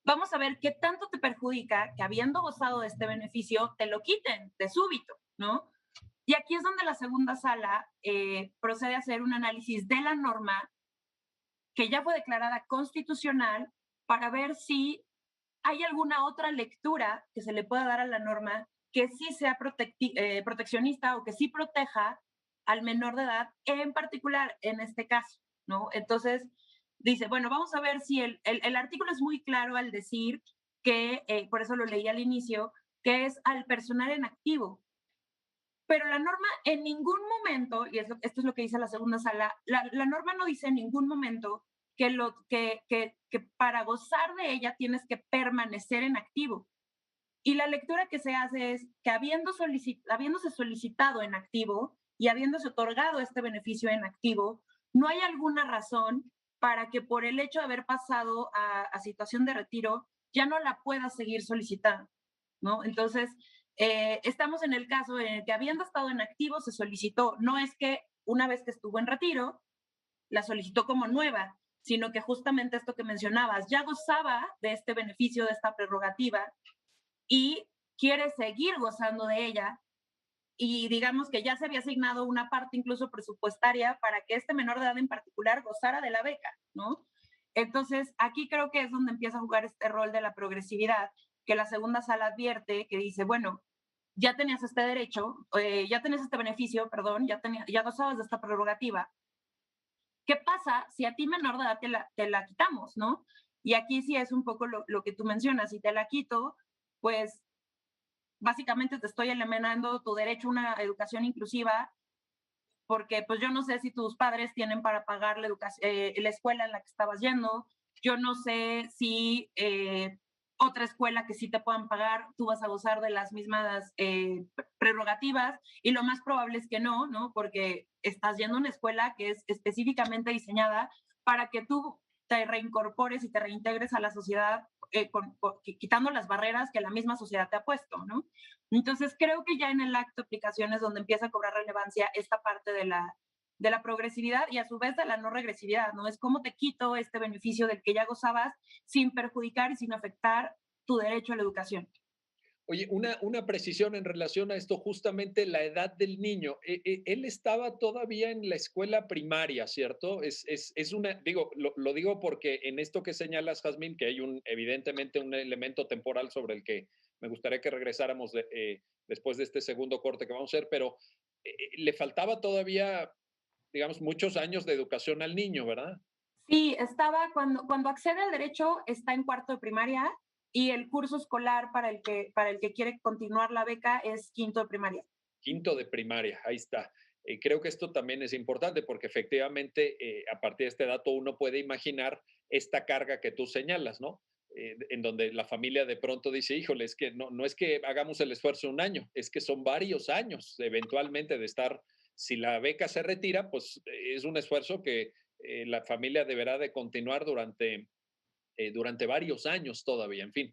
[SPEAKER 2] vamos a ver qué tanto te perjudica que habiendo gozado de este beneficio, te lo quiten de súbito, ¿no? Y aquí es donde la segunda sala procede a hacer un análisis de la norma que ya fue declarada constitucional para ver si hay alguna otra lectura que se le pueda dar a la norma que sí sea proteccionista o que sí proteja al menor de edad, en particular en este caso, ¿no? Entonces, dice, bueno, vamos a ver si el artículo es muy claro al decir que, por eso lo leí al inicio, que es al personal en activo. Pero la norma en ningún momento, y esto es lo que dice la segunda sala, la norma no dice en ningún momento que para gozar de ella tienes que permanecer en activo. Y la lectura que se hace es que habiéndose solicitado en activo y habiéndose otorgado este beneficio en activo, no hay alguna razón para que por el hecho de haber pasado a situación de retiro ya no la pueda seguir solicitando, ¿no? Entonces, estamos en el caso en el que habiendo estado en activo se solicitó, no es que una vez que estuvo en retiro, la solicitó como nueva, sino que justamente esto que mencionabas, ya gozaba de este beneficio, de esta prerrogativa, y quiere seguir gozando de ella, y digamos que ya se había asignado una parte incluso presupuestaria para que este menor de edad en particular gozara de la beca, ¿no? Entonces, aquí creo que es donde empieza a jugar este rol de la progresividad, que la segunda sala advierte, que dice, bueno, ya tenías este derecho, ya tenías este beneficio, perdón, ya gozabas de esta prerrogativa. ¿Qué pasa si a ti menor de edad te la quitamos, no? Y aquí sí es un poco lo que tú mencionas, si te la quito, pues básicamente te estoy eliminando tu derecho a una educación inclusiva, porque pues yo no sé si tus padres tienen para pagar la escuela en la que estabas yendo, yo no sé si otra escuela que sí te puedan pagar, tú vas a gozar de las mismas prerrogativas, y lo más probable es que no, ¿no? Porque estás yendo a una escuela que es específicamente diseñada para que tú te reincorpores y te reintegres a la sociedad quitando las barreras que la misma sociedad te ha puesto, ¿no? Entonces creo que ya en el acto de aplicación es donde empieza a cobrar relevancia esta parte de la progresividad y a su vez de la no regresividad, ¿no? Es cómo te quito este beneficio del que ya gozabas sin perjudicar y sin afectar tu derecho a la educación.
[SPEAKER 1] Oye, una precisión en relación a esto, justamente la edad del niño. Él estaba todavía en la escuela primaria, ¿cierto? Es una, digo, lo digo porque en esto que señalas, Jazmín, que hay evidentemente un elemento temporal sobre el que me gustaría que regresáramos después de este segundo corte que vamos a hacer, pero le faltaba todavía, digamos, muchos años de educación al niño, ¿verdad?
[SPEAKER 2] Sí, estaba cuando accede al derecho, está en cuarto de primaria y el curso escolar para el que quiere continuar la beca es quinto de primaria.
[SPEAKER 1] Quinto de primaria, ahí está. Creo que esto también es importante porque efectivamente a partir de este dato uno puede imaginar esta carga que tú señalas, ¿no? En donde la familia de pronto dice, híjole, es que no es que hagamos el esfuerzo un año, es que son varios años eventualmente de estar, si la beca se retira, pues es un esfuerzo que la familia deberá de continuar durante varios años todavía. En fin,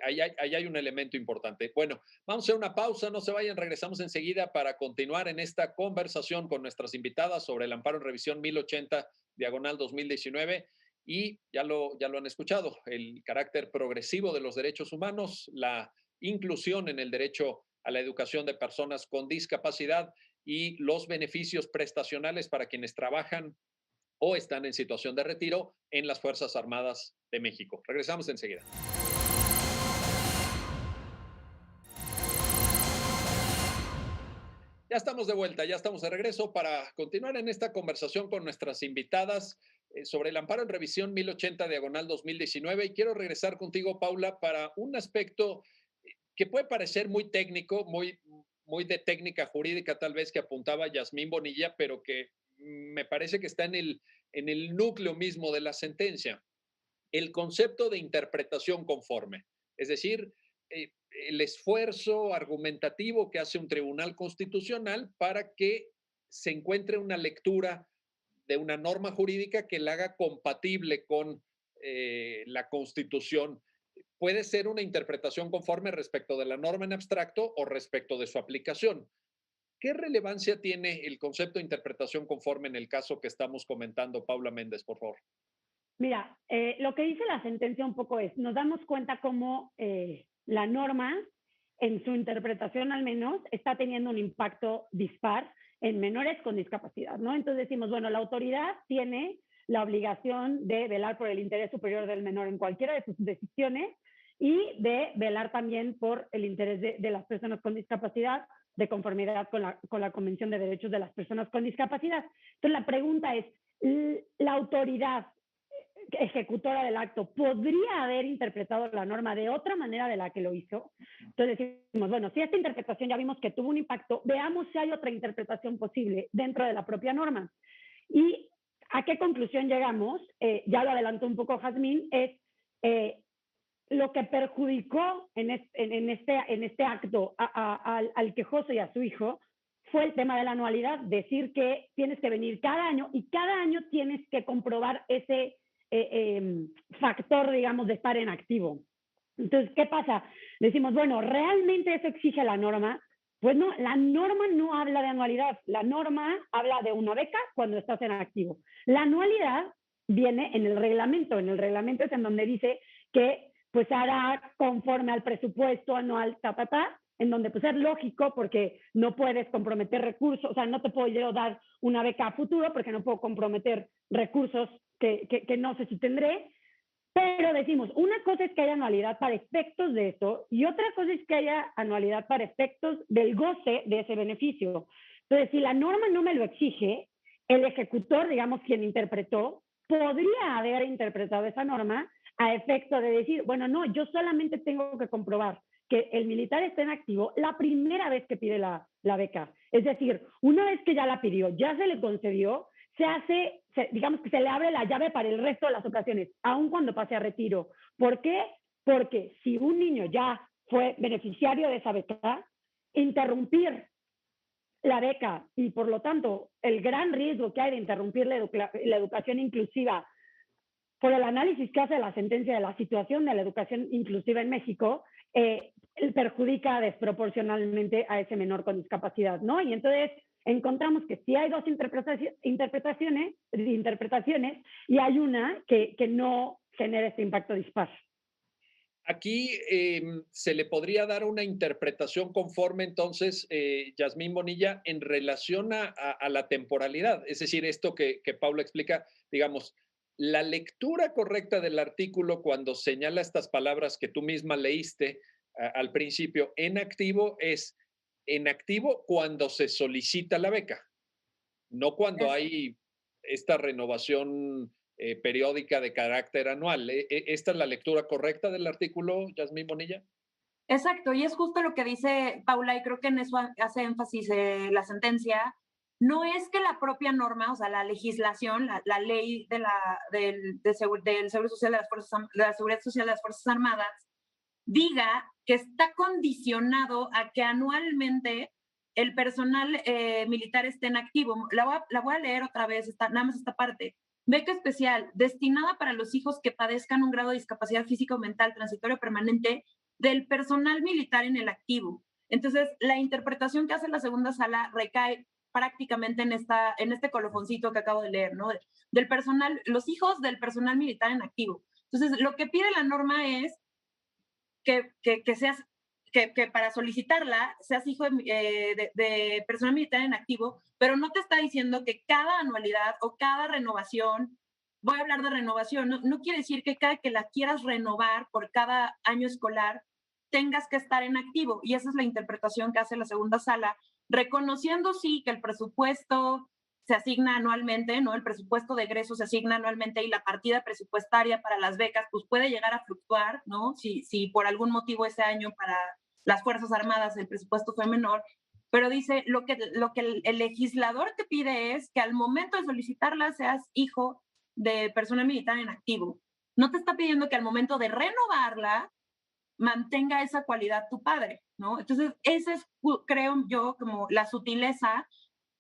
[SPEAKER 1] ahí hay un elemento importante. Bueno, vamos a hacer una pausa, no se vayan, regresamos enseguida para continuar en esta conversación con nuestras invitadas sobre el amparo en revisión 1080, diagonal 2019. Y ya lo han escuchado, el carácter progresivo de los derechos humanos, la inclusión en el derecho a la educación de personas con discapacidad y los beneficios prestacionales para quienes trabajan o están en situación de retiro en las Fuerzas Armadas de México. Regresamos enseguida. Ya estamos de vuelta, ya estamos de regreso para continuar en esta conversación con nuestras invitadas sobre el amparo en revisión 1080 diagonal 2019 y quiero regresar contigo, Paula, para un aspecto que puede parecer muy técnico, muy de técnica jurídica tal vez que apuntaba Yasmín Bonilla, pero que me parece que está en el núcleo mismo de la sentencia, el concepto de interpretación conforme, es decir, el esfuerzo argumentativo que hace un tribunal constitucional para que se encuentre una lectura de una norma jurídica que la haga compatible con la Constitución. Puede ser una interpretación conforme respecto de la norma en abstracto o respecto de su aplicación. ¿Qué relevancia tiene el concepto de interpretación conforme en el caso que estamos comentando? Paula Méndez, por favor.
[SPEAKER 3] Mira, lo que dice la sentencia un poco es, nos damos cuenta cómo la norma, en su interpretación al menos, está teniendo un impacto dispar en menores con discapacidad, ¿no? Entonces decimos, bueno, la autoridad tiene la obligación de velar por el interés superior del menor en cualquiera de sus decisiones y de velar también por el interés de las personas con discapacidad, de conformidad con la Convención de Derechos de las Personas con Discapacidad. Entonces la pregunta es, ¿la autoridad ejecutora del acto podría haber interpretado la norma de otra manera de la que lo hizo? Entonces decimos, bueno, si esta interpretación ya vimos que tuvo un impacto, veamos si hay otra interpretación posible dentro de la propia norma. ¿Y a qué conclusión llegamos? Ya lo adelantó un poco Jazmín, es lo que perjudicó en este acto al quejoso y a su hijo fue el tema de la anualidad, decir que tienes que venir cada año y cada año tienes que comprobar ese factor, digamos, de estar en activo. Entonces, ¿qué pasa? Decimos, bueno, ¿realmente eso exige la norma? Pues no, la norma no habla de anualidad, la norma habla de una beca cuando estás en activo. La anualidad viene en el reglamento es en donde dice que pues hará conforme al presupuesto anual, en donde pues es lógico porque no puedes comprometer recursos, o sea, no te puedo yo dar una beca a futuro porque no puedo comprometer recursos que no sé si tendré, pero decimos, una cosa es que haya anualidad para efectos de eso y otra cosa es que haya anualidad para efectos del goce de ese beneficio. Entonces, si la norma no me lo exige, el ejecutor, digamos, quien interpretó, podría haber interpretado esa norma a efecto de decir, bueno, no, yo solamente tengo que comprobar que el militar está en activo la primera vez que pide la beca. Es decir, una vez que ya la pidió, ya se le concedió, digamos que se le abre la llave para el resto de las ocasiones, aun cuando pase a retiro. ¿Por qué? Porque si un niño ya fue beneficiario de esa beca, interrumpir la beca y por lo tanto el gran riesgo que hay de interrumpir la educación inclusiva por el análisis que hace la sentencia de la situación de la educación inclusiva en México, perjudica desproporcionalmente a ese menor con discapacidad, ¿no? Y entonces encontramos que sí hay dos interpretaciones y hay una que no genera este impacto dispar.
[SPEAKER 1] Aquí se le podría dar una interpretación conforme entonces, Yasmín Bonilla, en relación a la temporalidad. Es decir, esto que Paula explica, digamos, la lectura correcta del artículo cuando señala estas palabras que tú misma leíste al principio, en activo es en activo cuando se solicita la beca, no cuando
[SPEAKER 2] Es-
[SPEAKER 1] hay esta renovación periódica de carácter anual. ¿Esta es la lectura correcta del artículo, Yasmín Bonilla?
[SPEAKER 2] Exacto, y es justo lo que dice Paula, y creo que en eso hace énfasis la sentencia. No es que la propia norma, o sea, la legislación, la ley del Seguro Social de las de la Seguridad Social de las Fuerzas Armadas, diga que está condicionado a que anualmente el personal militar esté en activo. La voy a leer otra vez, nada más esta parte. Beca especial, destinada para los hijos que padezcan un grado de discapacidad física o mental transitorio permanente del personal militar en el activo. Entonces, la interpretación que hace la segunda sala recae prácticamente en este colofoncito que acabo de leer, ¿no? Del personal, los hijos del personal militar en activo. Entonces, lo que pide la norma es que seas, que para solicitarla seas hijo de persona militar en activo, pero no te está diciendo que cada anualidad o cada renovación, voy a hablar de renovación, no quiere decir que cada que la quieras renovar por cada año escolar tengas que estar en activo. Y esa es la interpretación que hace la segunda sala, reconociendo sí que el presupuesto se asigna anualmente, ¿no? El presupuesto de egreso se asigna anualmente y la partida presupuestaria para las becas pues puede llegar a fluctuar, ¿no? Si por algún motivo ese año para las Fuerzas Armadas el presupuesto fue menor, pero dice lo que el legislador te pide es que al momento de solicitarla seas hijo de persona militar en activo. No te está pidiendo que al momento de renovarla mantenga esa cualidad tu padre, ¿no? Entonces, ese es, creo yo, como la sutileza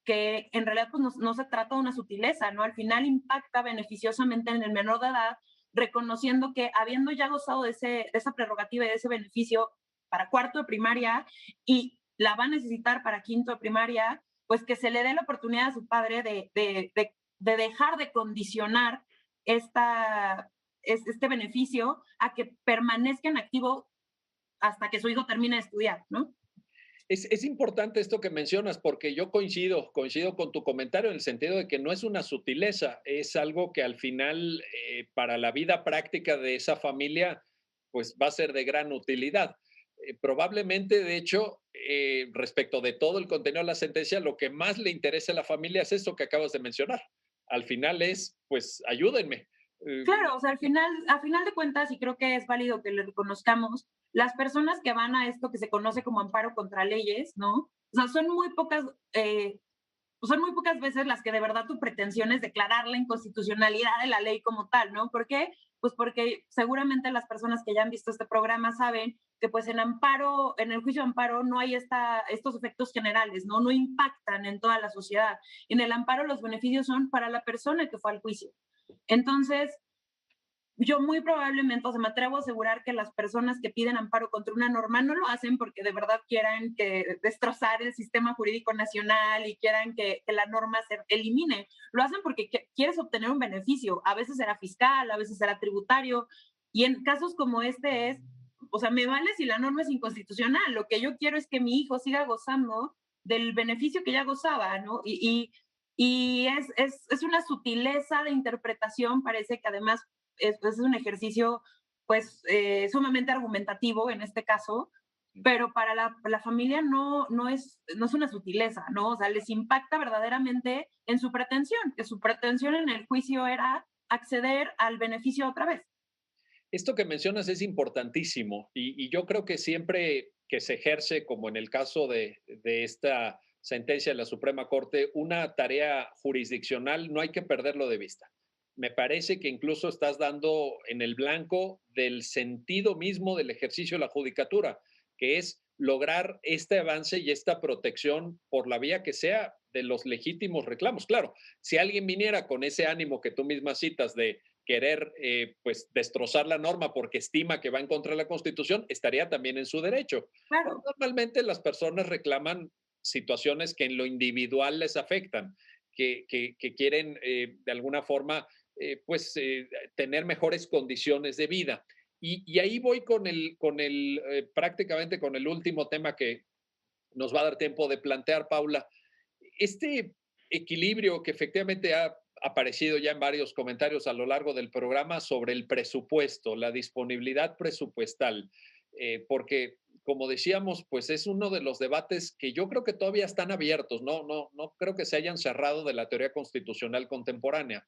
[SPEAKER 2] que en realidad pues no se trata de una sutileza, ¿no? Al final impacta beneficiosamente en el menor de edad, reconociendo que habiendo ya gozado de esa prerrogativa y de ese beneficio para cuarto de primaria y la va a necesitar para quinto de primaria, pues que se le dé la oportunidad a su padre de dejar de condicionar este beneficio a que permanezca en activo hasta que su hijo termine de estudiar, ¿no?
[SPEAKER 1] Es importante esto que mencionas porque yo coincido con tu comentario en el sentido de que no es una sutileza, es algo que al final para la vida práctica de esa familia pues va a ser de gran utilidad. Probablemente, de hecho, respecto de todo el contenido de la sentencia, lo que más le interesa a la familia es esto que acabas de mencionar. Al final es, pues, ayúdenme. Eh,
[SPEAKER 2] Claro, o sea, a final de cuentas, y creo que es válido que le reconozcamos, las personas que van a esto que se conoce como amparo contra leyes, ¿no? O sea, son muy pocas veces las que de verdad tu pretensión es declarar la inconstitucionalidad de la ley como tal, ¿no? ¿Por qué? Pues porque seguramente las personas que ya han visto este programa saben que pues en el juicio de amparo no hay estos efectos generales, ¿no? No impactan en toda la sociedad. En el amparo los beneficios son para la persona que fue al juicio. Entonces, yo muy probablemente, o sea, me atrevo a asegurar que las personas que piden amparo contra una norma no lo hacen porque de verdad quieran destrozar el sistema jurídico nacional y quieran que la norma se elimine. Lo hacen porque quieres obtener un beneficio. A veces será fiscal, a veces será tributario. Y en casos como este o sea, me vale si la norma es inconstitucional. Lo que yo quiero es que mi hijo siga gozando del beneficio que ya gozaba, ¿no? Y es una sutileza de interpretación, parece que además es un ejercicio pues sumamente argumentativo en este caso, pero para la familia no es una sutileza, ¿no? O sea, les impacta verdaderamente en su pretensión, que su pretensión en el juicio era acceder al beneficio otra vez.
[SPEAKER 1] Esto que mencionas es importantísimo y yo creo que siempre que se ejerce, como en el caso de esta sentencia de la Suprema Corte, una tarea jurisdiccional, no hay que perderlo de vista. Me parece que incluso estás dando en el blanco del sentido mismo del ejercicio de la judicatura, que es lograr este avance y esta protección por la vía que sea de los legítimos reclamos. Claro, si alguien viniera con ese ánimo que tú misma citas de querer pues destrozar la norma porque estima que va en contra de la Constitución, estaría también en su derecho. Pero
[SPEAKER 2] Claro.
[SPEAKER 1] normalmente las personas reclaman situaciones que en lo individual les afectan, que quieren de alguna forma tener mejores condiciones de vida. Y ahí voy prácticamente con el último tema que nos va a dar tiempo de plantear, Paula. Este equilibrio que efectivamente ha aparecido ya en varios comentarios a lo largo del programa sobre el presupuesto, la disponibilidad presupuestal, porque como decíamos, pues es uno de los debates que yo creo que todavía están abiertos, no creo que se hayan cerrado de la teoría constitucional contemporánea.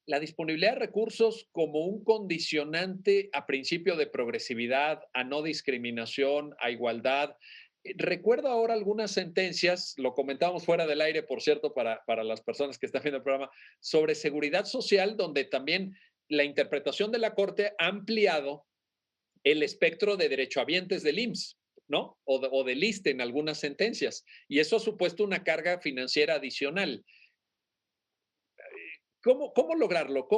[SPEAKER 1] La disponibilidad de recursos como un condicionante a principio de progresividad, a no discriminación, a igualdad. Recuerdo ahora algunas sentencias, lo comentábamos fuera del aire, por cierto, para las personas que están viendo el programa, sobre seguridad social, donde también la interpretación de la Corte ha ampliado el espectro de derechohabientes del IMSS, ¿no? O del ISSSTE en algunas sentencias. Y eso ha supuesto una carga financiera adicional. ¿Cómo lograrlo?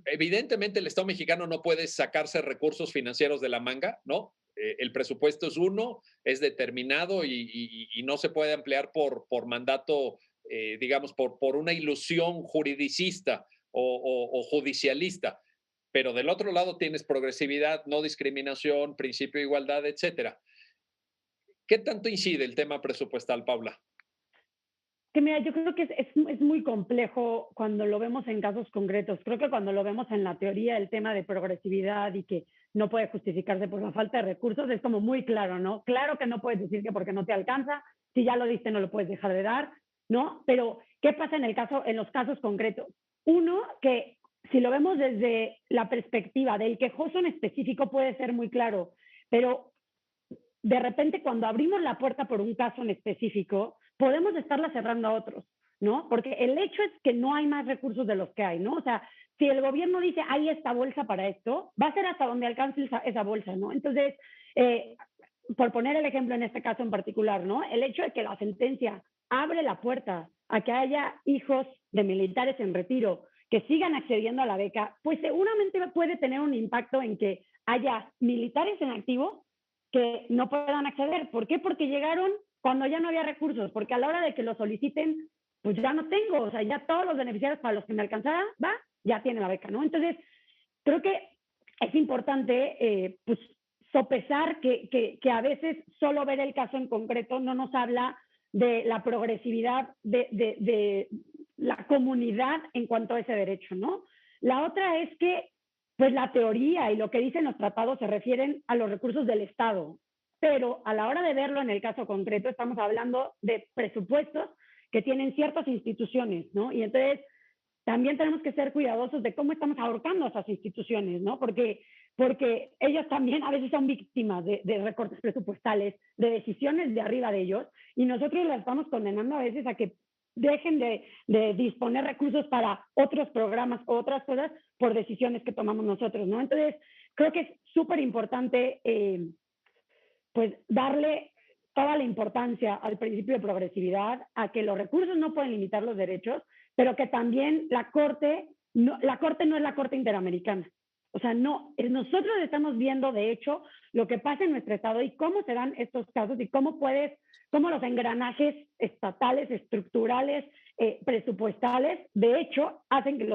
[SPEAKER 1] Evidentemente el Estado mexicano no puede sacarse recursos financieros de la manga, ¿no? El presupuesto es uno, es determinado y no se puede ampliar por mandato, digamos, por una ilusión juridicista o judicialista. Pero del otro lado tienes progresividad, no discriminación, principio de igualdad, etcétera. ¿Qué tanto incide el tema presupuestal, Paula?
[SPEAKER 3] Que mira, yo creo que es muy complejo cuando lo vemos en casos concretos. Creo que cuando lo vemos en la teoría, el tema de progresividad y que no puede justificarse por la falta de recursos, es como muy claro, ¿no? Claro que no puedes decir que porque no te alcanza, si ya lo diste no lo puedes dejar de dar, ¿no? Pero, ¿qué pasa en los casos concretos? Uno, que si lo vemos desde la perspectiva del quejoso en específico puede ser muy claro, pero de repente cuando abrimos la puerta por un caso en específico, podemos estarla cerrando a otros, ¿no? Porque el hecho es que no hay más recursos de los que hay, ¿no? O sea, si el gobierno dice, hay esta bolsa para esto, va a ser hasta donde alcance esa bolsa, ¿no? Entonces, por poner el ejemplo en este caso en particular, ¿no? El hecho de que la sentencia abre la puerta a que haya hijos de militares en retiro que sigan accediendo a la beca, pues seguramente puede tener un impacto en que haya militares en activo que no puedan acceder. ¿Por qué? Porque llegaron cuando ya no había recursos, porque a la hora de que lo soliciten, pues ya no tengo, o sea, ya todos los beneficiarios para los que me alcanzara, va, ya tiene la beca, ¿no? Entonces, creo que es importante, pues, sopesar que a veces solo ver el caso en concreto no nos habla de la progresividad de la comunidad en cuanto a ese derecho, ¿no? La otra es que pues la teoría y lo que dicen los tratados se refieren a los recursos del Estado, pero a la hora de verlo en el caso concreto estamos hablando de presupuestos que tienen ciertas instituciones, ¿no? Y entonces también tenemos que ser cuidadosos de cómo estamos ahorcando a esas instituciones, ¿no? Porque ellos también a veces son víctimas de recortes presupuestales, de decisiones de arriba de ellos, y nosotros las estamos condenando a veces a que dejen de disponer recursos para otros programas o otras cosas por decisiones que tomamos nosotros, ¿no? Entonces, creo que es súper importante, pues, darle toda la importancia al principio de progresividad, a que los recursos no pueden limitar los derechos, pero que también la Corte no es la Corte Interamericana. O sea, no, nosotros estamos viendo, de hecho, lo que pasa en nuestro estado y cómo se dan estos casos y cómo los engranajes estatales, estructurales, presupuestales, de hecho, hacen que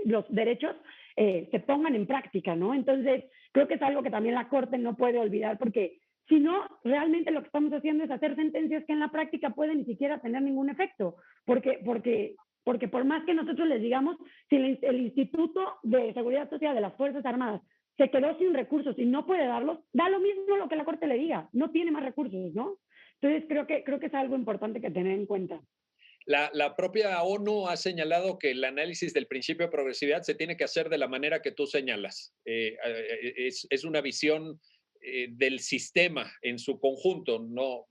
[SPEAKER 3] los derechos se pongan en práctica, ¿no? Entonces, creo que es algo que también la Corte no puede olvidar, porque si no, realmente lo que estamos haciendo es hacer sentencias que en la práctica pueden ni siquiera tener ningún efecto, porque por más que nosotros les digamos, si el Instituto de Seguridad Social de las Fuerzas Armadas se quedó sin recursos y no puede darlos, da lo mismo lo que la Corte le diga, no tiene más recursos, ¿no? Entonces creo que es algo importante que tener en cuenta.
[SPEAKER 1] La propia ONU ha señalado que el análisis del principio de progresividad se tiene que hacer de la manera que tú señalas. Es una visión del sistema en su conjunto, ¿no?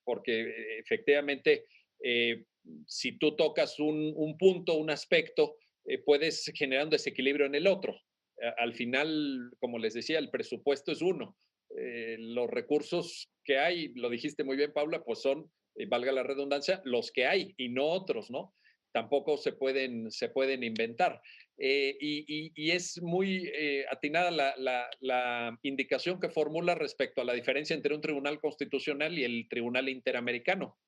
[SPEAKER 1] Porque efectivamente, si tú tocas un punto, un aspecto, puedes generar un desequilibrio en el otro. Al final, como les decía, el presupuesto es uno. Los recursos que hay, lo dijiste muy bien, Paula, pues son valga la redundancia, los que hay y no otros, ¿no? tampoco se pueden inventar. Y es muy atinada la indicación que formula respecto a la diferencia entre un tribunal constitucional y el tribunal interamericano.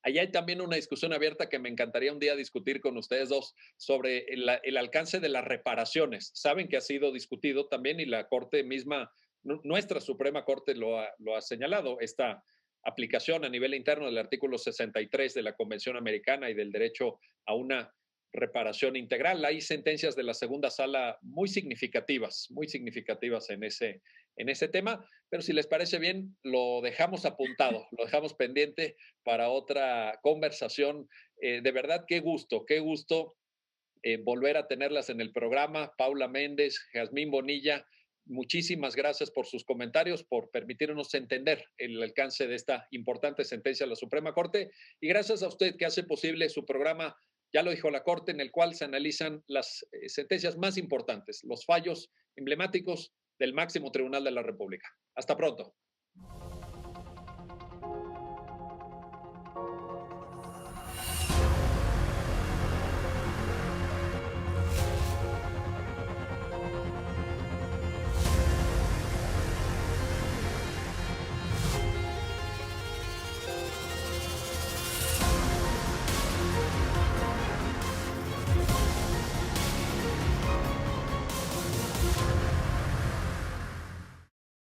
[SPEAKER 1] Allá hay también una discusión abierta que me encantaría un día discutir con ustedes dos sobre el alcance de las reparaciones. Saben que ha sido discutido también y la Corte misma, nuestra Suprema Corte lo ha señalado, esta aplicación a nivel interno del artículo 63 de la Convención Americana y del derecho a una reparación integral. Hay sentencias de la segunda sala muy significativas en ese tema, pero si les parece bien, lo dejamos apuntado, lo dejamos pendiente para otra conversación. De verdad, qué gusto volver a tenerlas en el programa. Paula Méndez, Jazmín Bonilla, muchísimas gracias por sus comentarios, por permitirnos entender el alcance de esta importante sentencia de la Suprema Corte. Y gracias a usted que hace posible su programa, ya lo dijo la Corte, en el cual se analizan las sentencias más importantes, los fallos emblemáticos del máximo tribunal de la República. Hasta pronto.